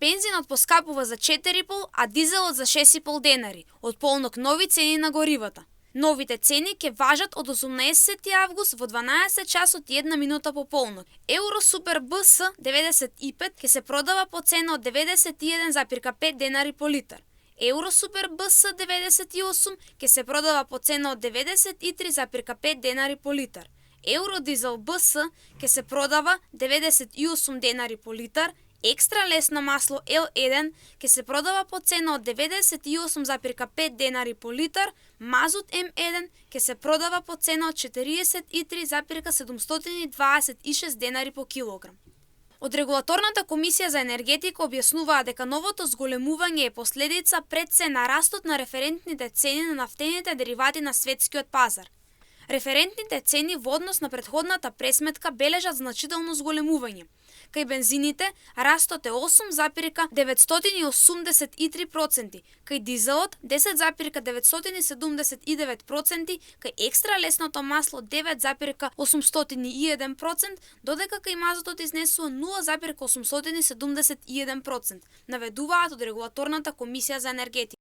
Бензинот поскапува за 4,5, а дизелот за 6,5 денари, од полнок нови цени на горивата. Новите цени ќе важат од 18 август во 12 часот и 1 минута по полнок. Евро Супер БС 95 ќе се продава по цена од 91,5 денари по литар. Евро Супер БС 98 ќе се продава по цена од 93,5 денари по литар. Евро Дизел БС ќе се продава 98 денари по литар. Екстра лесно масло L1 ќе се продава по цена од 98,5 денари по литар, мазут М1 ќе се продава по цена од 43,726 денари по килограм. Од Регулаторната комисија за енергетика објаснуваа дека новото зголемување е последица пред се на растот на референтните цени на нафтените деривати на светскиот пазар. Референтните цени во однос на претходната пресметка бележат значително зголемување. Кај бензините растот е 8,983%, кај дизелот 10,979%, кај екстра лесното масло 9,801%, додека кај мазутот изнесува 0,871%, наведуваат од Регулаторната комисија за енергетика.